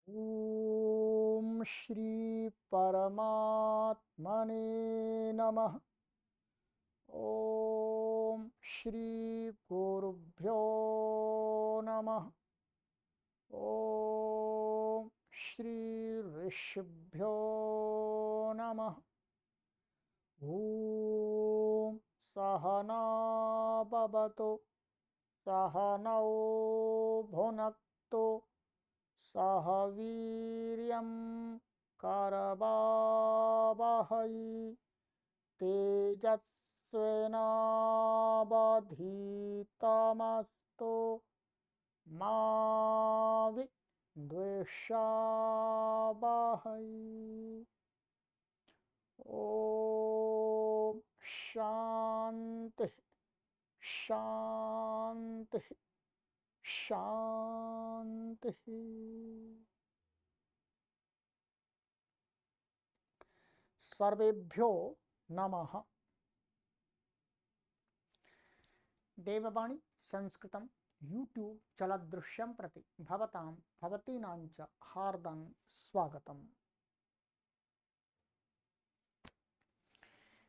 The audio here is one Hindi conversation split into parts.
ओम श्री परमात्मने नमः। ओम श्री गुरुभ्यो नमः। ओम श्री ऋषिभ्यो नमः। ओम सहना भवतु सहनौ भुनक्तु सह वीर्यं करवावहै तेजस्विनावधीतमस्तु मा विद्विषावहै। ओम शांति शांति शांति। सर्वेभ्यो नमः। देववाणी संस्कृतं यूट्यूब चलदृश्यं प्रति भवतां भवतीनां च हार्दं स्वागतम्।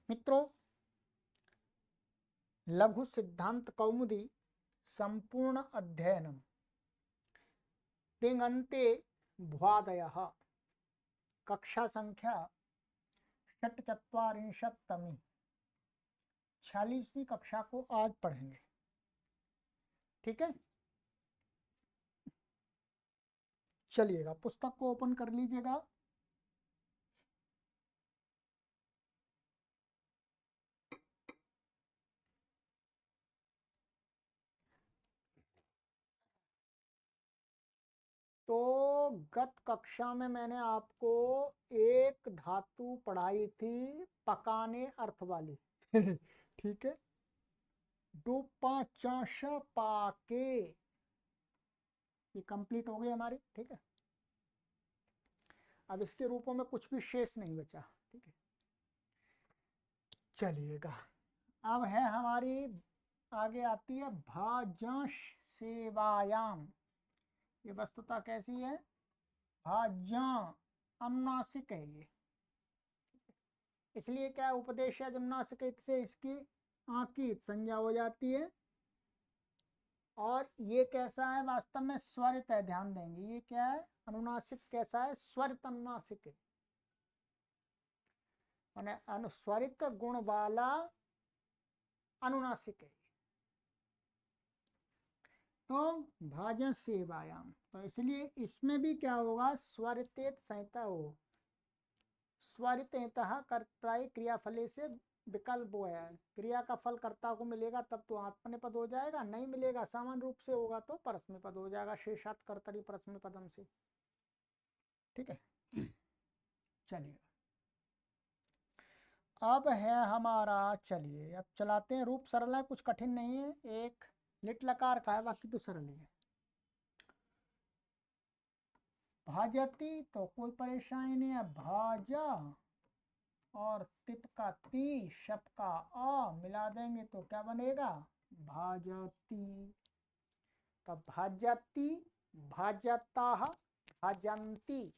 मित्रों, लघु सिद्धांत कौमुदी संपूर्ण अध्ययनम तिङन्ते भ्वादयः कक्षा संख्या षट्चत्वारिंशत्तमी 46वीं कक्षा को आज पढ़ेंगे। ठीक है, चलिएगा पुस्तक को ओपन कर लीजिएगा। तो गत कक्षा में मैंने आपको एक धातु पढ़ाई थी पकाने अर्थ वाली। ठीक है, डूपा चाश पाके, ये कंप्लीट हो गई हमारी। ठीक है, अब इसके रूपों में कुछ भी शेष नहीं बचा। ठीक है, चलिएगा। अब है हमारी, आगे आती है भाजांश सेवायाम। ये वस्तुता कैसी है? भाज्या अनुनासिक है ये, इसलिए क्या उपदेश अनुनासिक से इसकी आकित संज्ञा हो जाती है। और ये कैसा है? वास्तव में स्वरित है, ध्यान देंगे। ये क्या है? अनुनासिक कैसा है? स्वरित अनुनासिक है, माने अनुस्वरित गुण वाला अनुनासिक है। तो भाजन सेवायाम, तो इसलिए इसमें भी क्या होगा? स्वरितेत संहिता हो, स्वरितेतः कर्तृ क्रियाफले से विकल्प है। क्रिया का फल कर्ता को मिलेगा तब तो आत्मनेपद हो जाएगा, नहीं मिलेगा सामान्य रूप से होगा तो परस्मैपद हो जाएगा, शेषात कर्तरी परस्मैपदम से। ठीक है, चलिए अब है हमारा, चलिए अब चलाते हैं। रूप सरल है, कुछ कठिन नहीं है। एक लिट लकार का है, बाकी तो सरल है। भाजती तो कोई परेशानी नहीं है, भाजा और तिप का ती, शप का अ मिला देंगे तो क्या बनेगा? भाजती। तब भाजती, भाजताः, भाजन्ति,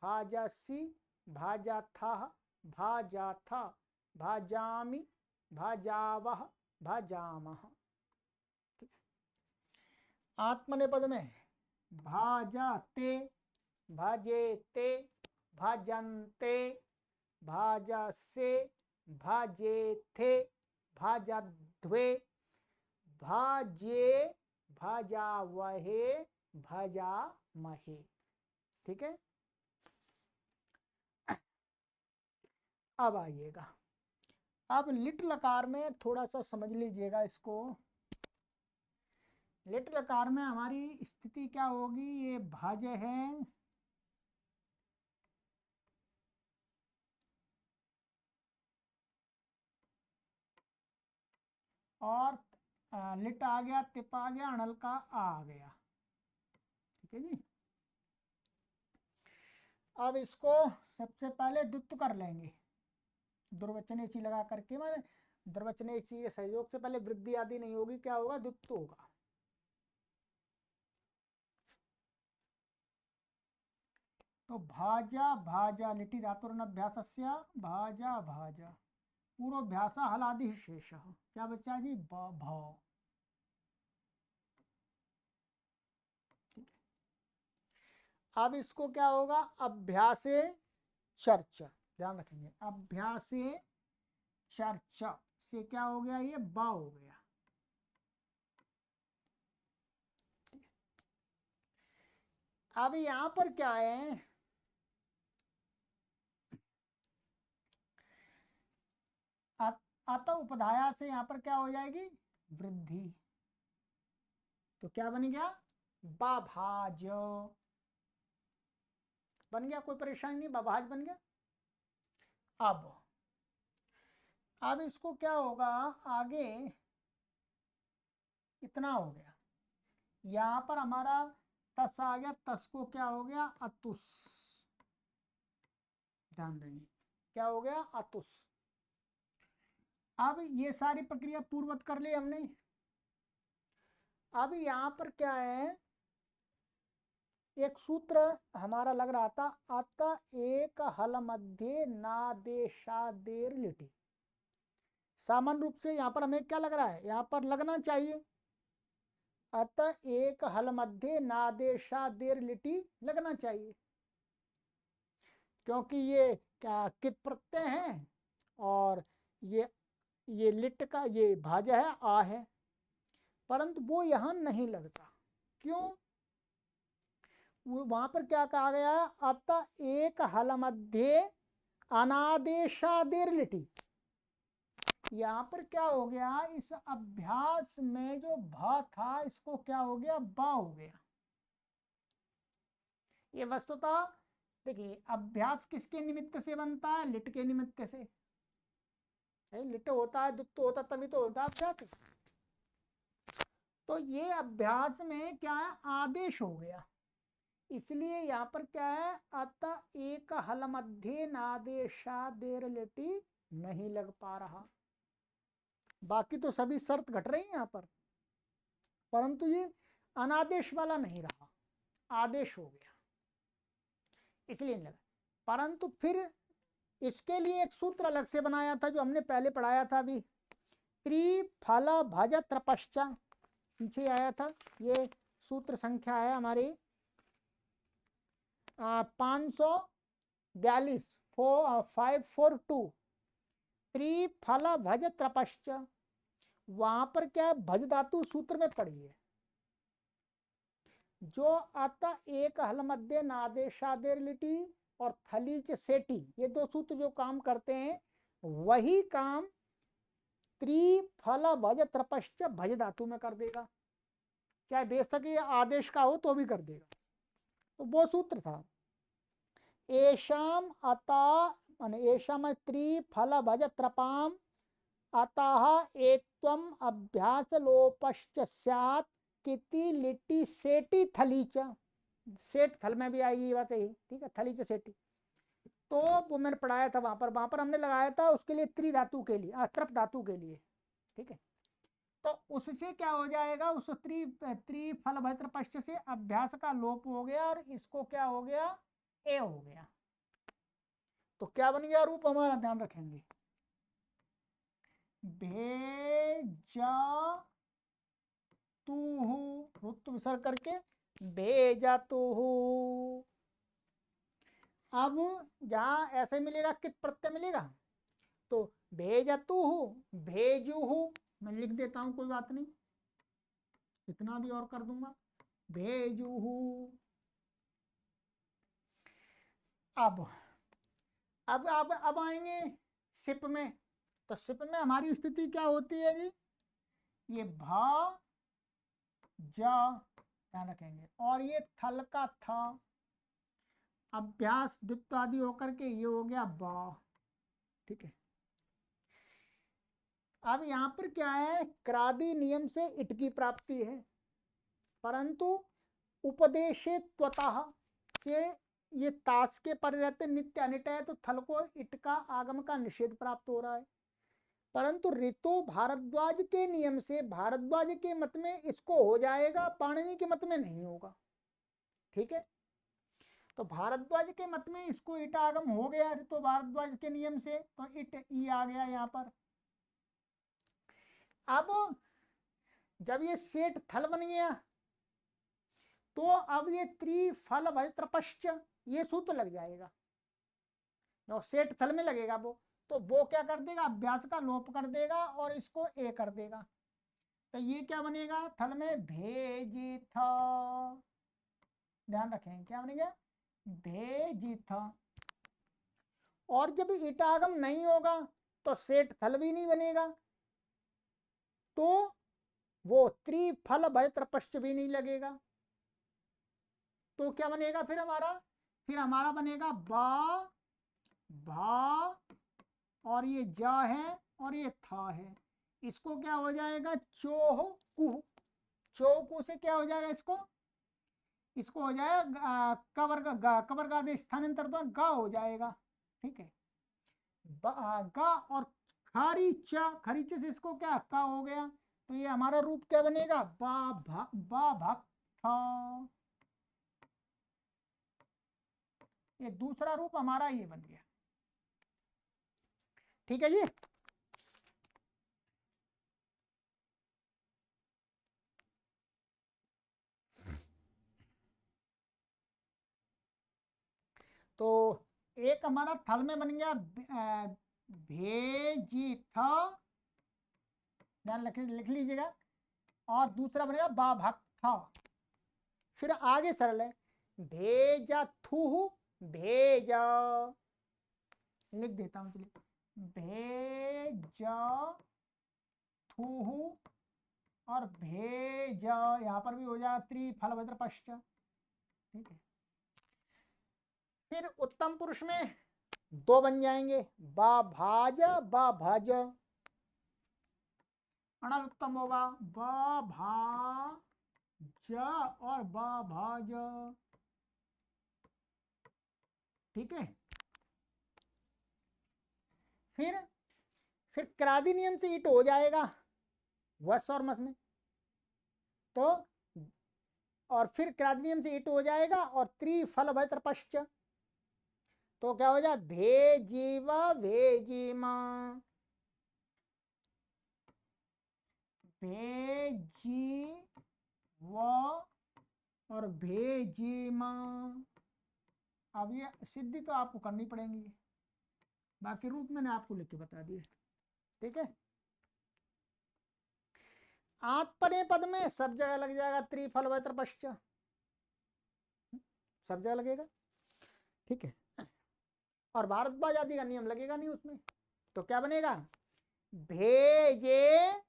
भाजसि, भाजथः, भाजाथ, भाजामि, भाजावः, भाजामः। आत्मनेपद में भाजते, भाजेते, भाजन्ते, भाजसे, भाजेथे, भाजध्वे, भाजे, भाजावहे, भाजामहे। ठीक है, अब आइएगा। अब लिट लकार में थोड़ा सा समझ लीजिएगा इसको। लिट लकार में हमारी स्थिति क्या होगी? ये भाज है, और लिट आ गया, तिप आ गया, अणल का आ गया। ठीक है जी। अब इसको सबसे पहले द्वित्व कर लेंगे, दुर्वचनेची लगा करके। माने दुर्वचनेची के सहयोग से पहले वृद्धि आदि नहीं होगी, क्या होगा? द्वित्व होगा। तो भाजा भाजा लिटि धातुरनभ्यासस्य भाजा भाजा पूर्वाभ्यास हलादि शेष क्या बच्चा जी भाव। अब इसको क्या होगा अभ्यासे चर्चा, ध्यान रखेंगे अभ्यासे चर्चा से क्या हो गया ये बा हो गया। अब यहां पर क्या है अत उपधाया से यहां पर क्या हो जाएगी वृद्धि, तो क्या बन गया बाभाज बन गया, कोई परेशानी नहीं, बाभाज बन गया। अब इसको क्या होगा आगे इतना हो गया, यहां पर हमारा तस आ गया, तस को क्या हो गया अतुस, ध्यान देंगे क्या हो गया अतुस। अब ये सारी प्रक्रिया पूर्ववत कर ली हमने। अब यहां पर क्या है एक सूत्र हमारा लग रहा था अत एक हल मध्य नादेशादेर लिटि, सामान्य रूप से यहां पर हमें क्या लग रहा है, यहां पर लगना चाहिए अत एक हल मध्य नादेशादेर लिटि लगना चाहिए, क्योंकि ये क्या कित प्रत्यय है और ये लिट का ये भाजा है आ है, परंतु वो यहां नहीं लगता। क्यों, वहां पर क्या कहा गया है अत एक हल मध्य अनादेशादेर लिटि, यहां पर क्या हो गया इस अभ्यास में जो भ था इसको क्या हो गया बा हो गया। ये वस्तुतः देखिए अभ्यास किसके निमित्त से बनता है लिट के निमित्त से, लिट होता है दुत्त होता तभी तो होता है अभ्यास। तो ये अभ्यास में क्या है आदेश हो गया, इसलिए यहाँ पर क्या है अत एक हल मध्य नादेशादेर लिटि नहीं लग पा रहा। बाकी तो सभी शर्त घट रही है यहाँ पर, परंतु ये अनादेश वाला नहीं रहा, आदेश हो गया इसलिए नहीं लगा। परंतु फिर इसके लिए एक सूत्र अलग से बनाया था जो हमने पहले पढ़ाया था अभी, त्रिफल भज त्रपश्चा पीछे आया था, ये सूत्र संख्या है हमारी 542 542 त्रिफल भज त्रपश्च, वहां पर क्या है भज धातु सूत्र में पड़ी है, जो अत एक हल मध्य नादेशादेर लिटि और थलीच सेटी ये दो सूत्र जो काम करते हैं वही काम त्रिफल भज त्रपश्च भज धातु में कर देगा, चाहे बेशक ये आदेश का हो तो भी कर देगा। तो वो सूत्र था एशाम अता माने एशाम त्रिफल भज त्रपाम अतः एत्वम अभ्यास लोपश्च स्यात् किति लिट्टी सेटी थलीच, सेट थल में भी आएगी ये बात है, ठीक है थलीच सेटी, तो वो मैंने पढ़ाया था वहां पर हमने लगाया था उसके लिए त्रिधातु के लिए त्रप धातु के लिए, ठीक है। तो उससे क्या हो जाएगा उस त्रिफल भज पश्च से अभ्यास का लोप हो गया और इसको क्या हो गया ए हो गया, तो क्या बन गया रूप हमारा ध्यान रखेंगे भेजा तू रुत विसर्ग करके भेजा तू। अब जहां ऐसे मिलेगा कित प्रत्यय मिलेगा तो भेजा तू भेजू मैं लिख देता हूं कोई बात नहीं, इतना भी और कर दूंगा भेजू। अब आएंगे सिप में, तो सिप में हमारी स्थिति क्या होती है जी ये भा जा ध्यान रखेंगे और ये थल का था अभ्यास द्वित्व आदि होकर के ये हो गया बा, ठीक है। अब यहां पर क्या है क्रादि नियम से इट की प्राप्ति है, परंतु उपदेशे त्वतः से ये ताश के पर रहते नित्य अनिट है तो थल को इट का आगम का निषेध प्राप्त हो रहा है, परंतु ऋतु भारद्वाज के नियम से भारद्वाज के मत में इसको हो जाएगा, पाणिनि के मत में नहीं होगा, ठीक है। तो भारद्वाज के मत में इसको ईट आगम हो गया, तो भारद्वाज के नियम से तो इट ई आ गया यहाँ पर। अब जब ये सेठ थल बन गया तो अब ये त्रिफल भयत्रपश्च ये सूत्र लग जाएगा, जो सेठ थल में लगेगा तो वो क्या कर देगा, अभ्यास का लोप कर देगा और इसको ए कर देगा। तो ये क्या बनेगा, थल में भेजिथ, ध्यान रखें क्या बनेगा, भेजिथ। और जब ईटागम नहीं होगा तो सेठ थल भी नहीं बनेगा, तो वो त्रिफल भयत्रपश्च भी नहीं लगेगा। तो क्या बनेगा फिर हमारा बनेगा बा भा और ये जा है और ये था है, इसको क्या हो जाएगा, चोह कुह। चौकू से क्या हो जाएगा, इसको हो जाएगा कबर का कबर का आदेश स्थानांतर तो गा हो जाएगा। ठीक है, गा और खरीच से इसको क्या का हो गया, तो ये हमारा रूप क्या बनेगा, बा भक्त था। ये दूसरा रूप हमारा ये बन गया। ठीक है जी। तो एक हमारा थल में बन गया भेजी था, ध्यान लिख लीजिएगा, और दूसरा बनेगा बा भक्त था। फिर आगे सरल है, भेजा थू भेजा, लिख देता हूं चलिए, भेजा थू और भेजा, यहां पर भी हो जाएगा त्रिफल भद्र पश्च। ठीक है, फिर उत्तम पुरुष में दो बन जाएंगे, बा भाज बा भाज, अनल उत्तम होगा बा भाज और बा भाज। ठीक है, फिर क्रादि नियम से ईट हो जाएगा वस और मस में, तो और फिर क्रादि नियम से ईट हो जाएगा और त्रिफल भयत्रपश्च, तो क्या हो जाए, भेजीव भेजीमा, भेजी व और भेजीमा। अब ये सिद्धि तो आपको करनी पड़ेगी, बाकी रूप मैंने आपको लिख के बता दिए। ठीक है, आत्पने पद में सब जगह लग जाएगा त्रिफल भयत्रपश्च, सब जगह लगेगा। ठीक है, और भारद्वाज आदि का नियम लगेगा नहीं उसमें, तो क्या बनेगा, भेजे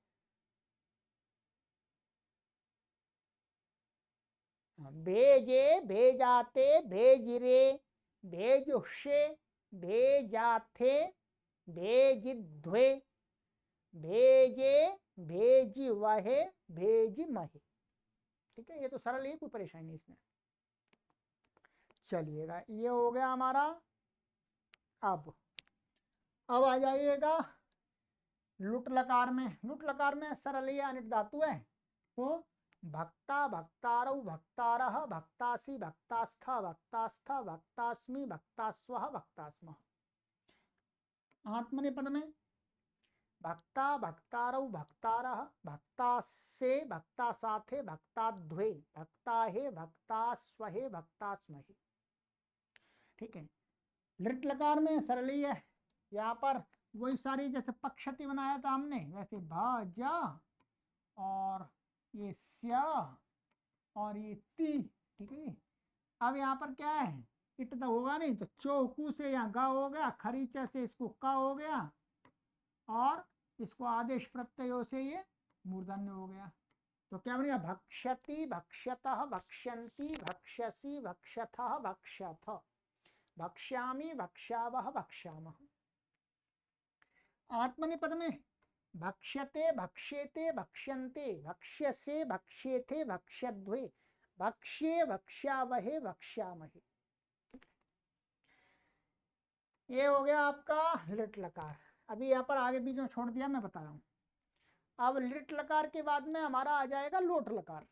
भेजे भेजाते भेजिरे भेजुषे भेजाथे भेजिध्वे भेजे भेजी वहे भेजी महे। ठीक है, ये तो सरल ही, कोई परेशानी नहीं इसमें। चलिएगा, ये हो गया हमारा। अब आ जाइएगा लुट लकार में। लुट लकार में सरल ही अनिट धातु है, तो भक्ता भक्तारौ भक्तारः भक्तासी भक्तास्थ भक्तास्थ भक्तास्मि भक्तास्वः भक्तास्मः। आत्मनेपद में भक्ता भक्तारौ भक्तारः भक्तासे भक्तासाथे भक्ताध्वे भक्ताहे भक्तास्वहे भक्तास्महे। ठीक है, लिट लकार में सरली है, यहाँ पर वही सारी जैसे पक्षति बनाया था हमने वैसे भाजा और ये स्या और ये ती। ठीक है, अब यहाँ पर क्या है, इट तो होगा नहीं, तो चौकू से यहाँ गा हो गया, खरीचा से इसको का हो गया, और इसको आदेश प्रत्ययों से ये मूर्धन्य हो गया। तो क्या बनेगा, भक्षति भक्षतः भक्षन्ति भक्षसी भक्षथः भक्षथ भक्ष्यामि भक्ष्यावः भक्ष्यामः। आत्मनेपद में भक्ष्यते भक्ष्येते भक्ष्यन्ते भक्ष्यसे भक्ष्येथे भक्ष्यध्वे भक्ष्ये भक्ष्यावहे भक्ष्यामहे। ये हो गया आपका लिट लकार। अभी यहाँ पर आगे बीच में छोड़ दिया, मैं बता रहा हूँ। अब लिट लकार के बाद में हमारा आ जाएगा लोट लकार।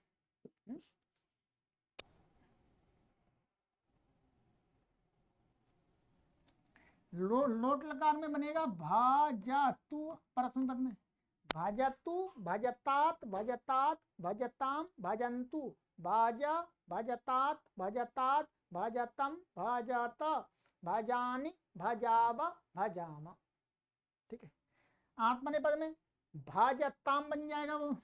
लोट लकार में बनेगा भाजतु परस्मै पद में, भाजतु भजतात भजतात भजताम भजन्तु, भाजा भजतात भजतात भजतम भजत भजानि भजाव भजाम। ठीक है, आत्मनेपद में भाजताम बन जाएगा वो,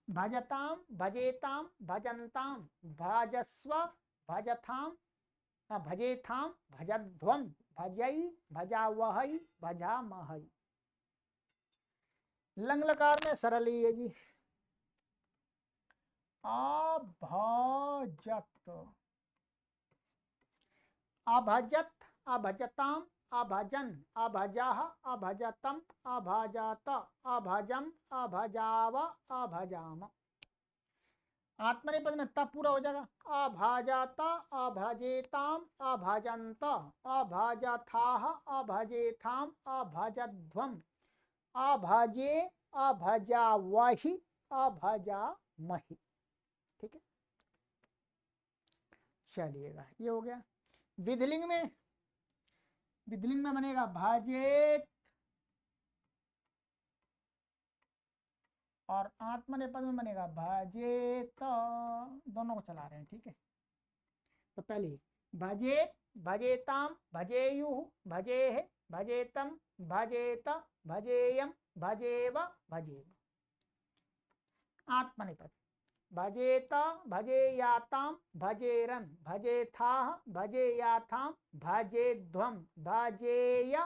भजताम भजेताम भजन्ताम भजस्व भजथाम भजेथाम भजध्वम भजई भजावहई भजामहई। लंग लकार में सरल ही है जी, अभजत अभजत अभजताम अभजन अभजाह अभजतम अभजत अभजम अभजाव अभजाम। आत्मनेपद में तब पूरा हो जाएगा, अभाजात अभजेताम अभजंत अभजथाह अभजेथाम अभजध्वम अभजे अभजावहि अभजामहि। ठीक है, चलिएगा ये हो गया। विधिलिंग में बनेगा भाजेत, और आत्मनेपद में बनेगा भाजेत, दोनों को चला रहे हैं। ठीक है, तो पहले भजेत भजेताम भजेयु भजेह भजेतम भजेत भजेयम भजेव भजेव। आत्मनेपद भजेत भजेयाताम भजेरन भजेथाह भजेयाथाम भजेध्वम भजेय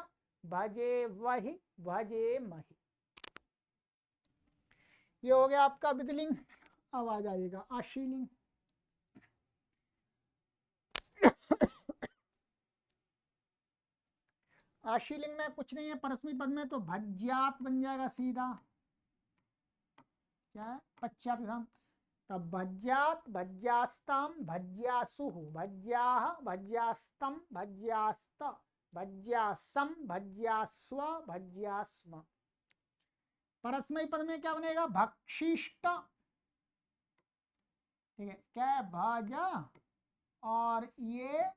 भजेवहि भजेमहि। ये हो गया आपका विधिलिंग। अब आ जाएगा आशीलिंग। आशीलिंग में कुछ नहीं है, परस्मै पद में तो भज्यात बन जाएगा सीधा, क्या है पश्चात। तब भज्यात भज्यास्ताम भज्यासुः भज्याह भज्यास्तम भज्यास्त भज्यासम भज्यास्व भज्यास्म। परस्मै पद में क्या बनेगा भक्षिष्ट। ठीक है, क्या है भाजा, और ये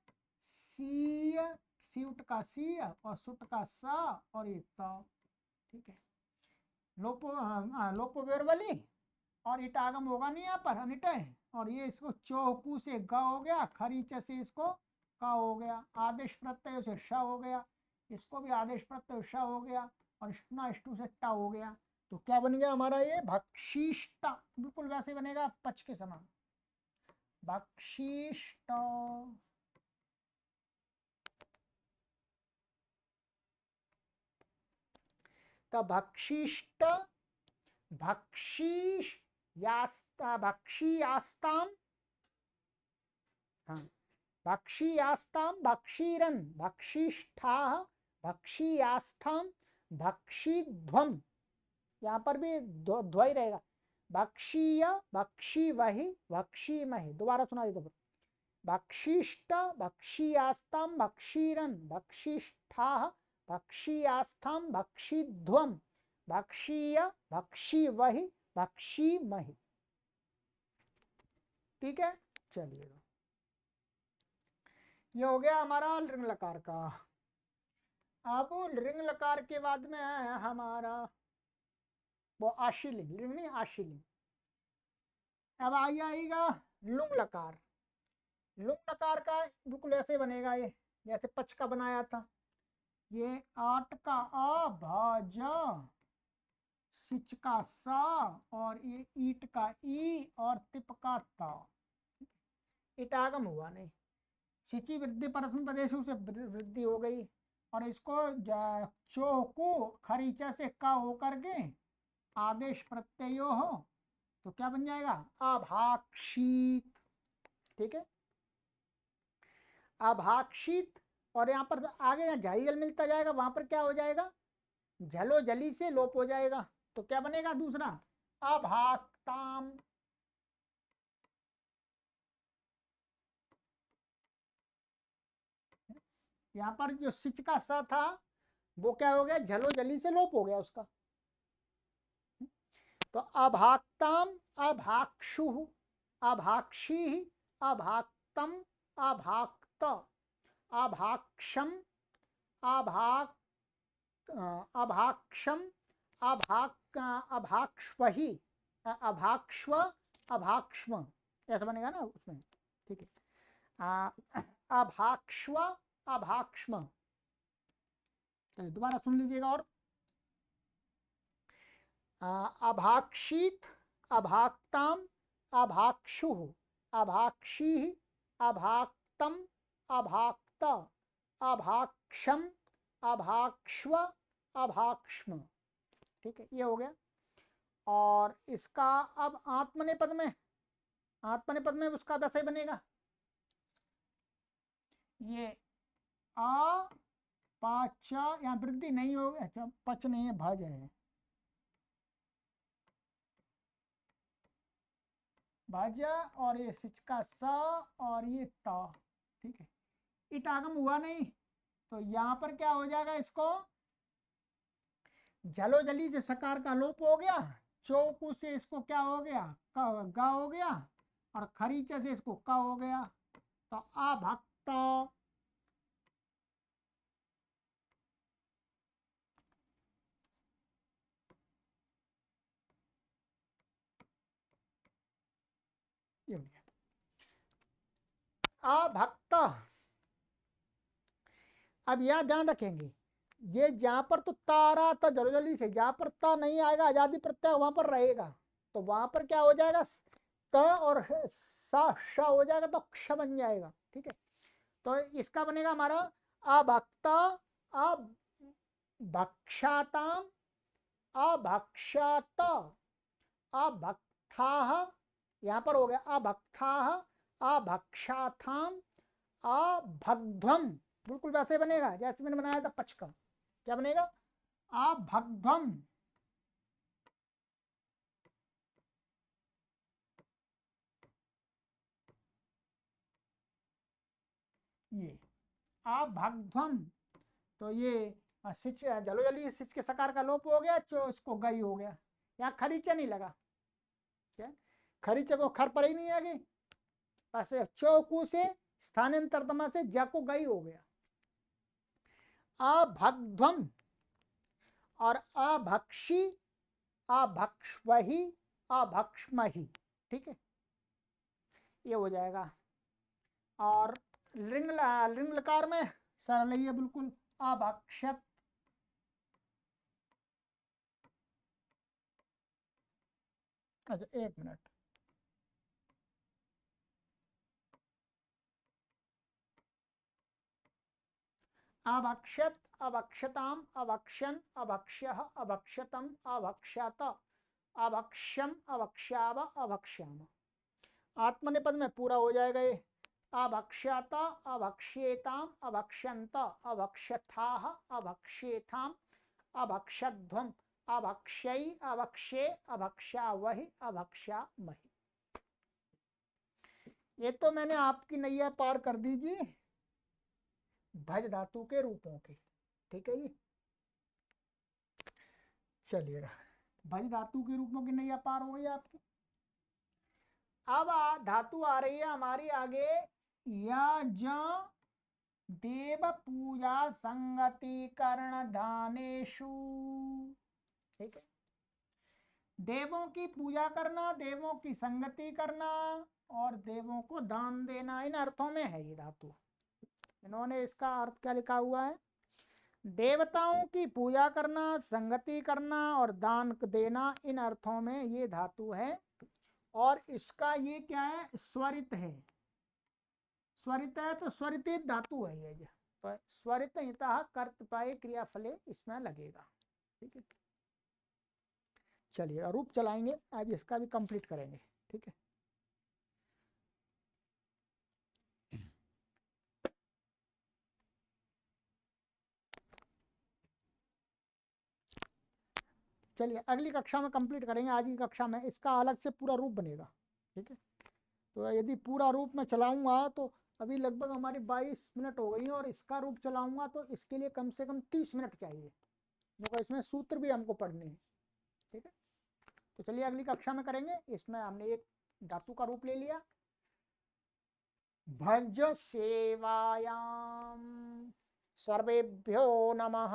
सी, सीट का सी और सुट का सा और ये त। ठीक है, लोपो वेरवली और इटागम होगा नहीं यहाँ पर, अनिट है, और ये इसको चौकू से ग हो गया, खरीच से इसको क हो गया, आदेश प्रत्यय से श हो गया, इसको भी आदेश प्रत्यय श हो गया, और स्टना स्टू से ट हो गया। तो क्या बन गया हमारा ये भक्षिष्ट, बिल्कुल वैसे बनेगा पच के समान, भक्षिष्ट। तो भक्षिष्ट भक्षियास्ताम, हाँ भक्षियास्ताम भक्षीरन भक्षिष्ठाः भक्षियास्थाम भक्षिध्वम, यहाँ पर भी ध्वय रहेगा, भक्षीय भक्षिवहि भक्षिमहि। दोबारा सुना देता, भक्षिष्ट भक्षियास्ताम भक्षीरन भक्षिष्ठाः भक्षियास्थाम भक्षिध्वम भक्षीय भक्षिवहि भक्षिमहि। ठीक है, चलिए ये हो गया हमारा लिंग लकार का। अब लिंग लकार के बाद में है हमारा वो आशीलिंग, लिंग नहीं आशीलिंग। अब आएगा लुंग लकार। लुंग लकार का बिल्कुल ऐसे बनेगा, ये जैसे पच का बनाया था, ये आट का आ भाजा, सिच का सा, और ये ईट का ई और तिप का ता। इटागम हुआ नहीं, सिची वृद्धि परस्मै पदेशु से वृद्धि हो गई, और इसको चौको खरीचा से का होकर के आदेश प्रत्ययो हो, तो क्या बन जाएगा अभाक्षित। ठीक है, अभाक्षित, और यहाँ पर आगे यहाँ झाई जल मिलता जाएगा, वहां पर क्या हो जाएगा झलो जली से लोप हो जाएगा, तो क्या बनेगा दूसरा अभाक्ताम। यहाँ पर जो सिच का स था वो क्या हो गया झलो जली से लोप हो गया उसका, तो अभाक्ताम अभाक्षु अभाक्षी, अभाक्तम, अभाक्त, अभाक्षम, अभाक अभाक्षम, अभाक्ष्वहि, अभाक्ष्व, अभाक्ष्म, ऐसा बनेगा ना उसमें, ठीक है। अभाक्ष्व, अभाक्ष्म। चलिए दोबारा सुन लीजिएगा। और अभाक्षीत, अभाक्ताम, अभाक्षुः, अभाक्षी, अभाक्तम, अभाक्त, अभाक्षम, अभाक्ष्व, अभाक्ष्म। ठीक है, ये हो गया। और इसका अब आत्मनेपद में, आत्मनेपद में उसका वैसे ही बनेगा, ये आ पाचा, यहाँ वृद्धि नहीं होगी, अच्छा पच नहीं है, भज है, भज, और ये सिच का स और ये ता, ठीक है। इट आगम हुआ नहीं, तो यहाँ पर क्या हो जाएगा, इसको जलो जली से सकार का लोप हो गया, चौकू से इसको क्या हो गया, गा हो गया, और खरीचा से इसको का हो गया, तो अभक्त। ये हो गया अभक्त। अब यह ध्यान रखेंगे, ये जहां पर तो तारा तो जलो जली से, जहां पर ता नहीं आएगा आजादी प्रत्यय वहां पर रहेगा, तो वहां पर क्या हो जाएगा, क और सा श हो जाएगा, तो क्ष बन जाएगा, ठीक है। तो इसका बनेगा हमारा अभक्ता, अभक्षाताम, अभक्षात, अभक्थाः, यहाँ पर हो गया अभक्थाः, अभक्षाथाम, अभग्ध्वम, बिल्कुल वैसे बनेगा जैसे मैंने बनाया था पच का। क्या बनेगा, अभग्ध्वम, ये अभग्ध्वम, तो ये सिच जलो जली सिच के सकार का लोप हो गया, चो इसको गई हो गया, यहाँ खरीचा नहीं लगा, क्या खरीचा को खर पर ही नहीं आगे, बस चौकू से स्थानांतरतमा से ज को गई हो गया। अभग्ध्वम और अभक्षी, अभक्ष्वहि, अभक्ष्महि, ठीक है, ये हो जाएगा। और लिंग लकार में सरल है बिल्कुल, अभक्षत, अच्छा एक मिनट, अभक्षत, अभक्षताम, अभक्षन, अभक्ष्यः, अभक्षतम, अभक्षत, अभक्ष्यम, अभक्ष्याव, अभक्ष्याम। आत्मनेपद में पूरा हो जाएगा ये, अभक्ष्यत, अभक्ष्येताम, अभक्ष्यन्त, अभक्ष्यथाः, अभक्ष्येथाम, अभक्षध्वम, अभक्ष्यै, अभक्ष्ये, अभक्ष्यावहि, अभक्ष्यामहि। ये तो मैंने आपकी नैया पार कर दीजिए भज धातु के रूपों की, ठीक है जी। चलिएगा, भज धातु के रूपों की नैया पार हो गई आपकी। अब धातु आ रही है हमारी आगे, या ज देव पूजा संगति कर्ण दानेशु, ठीक है। देवों की पूजा करना, देवों की संगति करना और देवों को दान देना, इन अर्थों में है ये धातु। इन्होंने इसका अर्थ क्या लिखा हुआ है, देवताओं की पूजा करना, संगति करना और दान देना, इन अर्थों में ये धातु है। और इसका ये क्या है, स्वरित है, स्वरित है तो स्वरितित धातु है ये, तो स्वरित हितः कर्तृपाय क्रियाफले इसमें लगेगा, ठीक है। चलिए रूप चलाएंगे, आज इसका भी कंप्लीट करेंगे, ठीक है। चलिए अगली कक्षा में कंप्लीट करेंगे, आज की कक्षा में इसका अलग से पूरा रूप बनेगा, ठीक है। तो यदि पूरा रूप में चलाऊंगा तो अभी लगभग हमारी 22 मिनट हो गई हैं, और इसका रूप चलाऊंगा तो इसके लिए कम से कम 30 मिनट चाहिए, क्योंकि इसमें सूत्र भी हमको पढ़ने हैं, ठीक है। तो चलिए अगली कक्षा में करेंगे, इसमें हमने एक धातु का रूप ले लिया। भज सेवायाम सर्वेभ्यो नमः।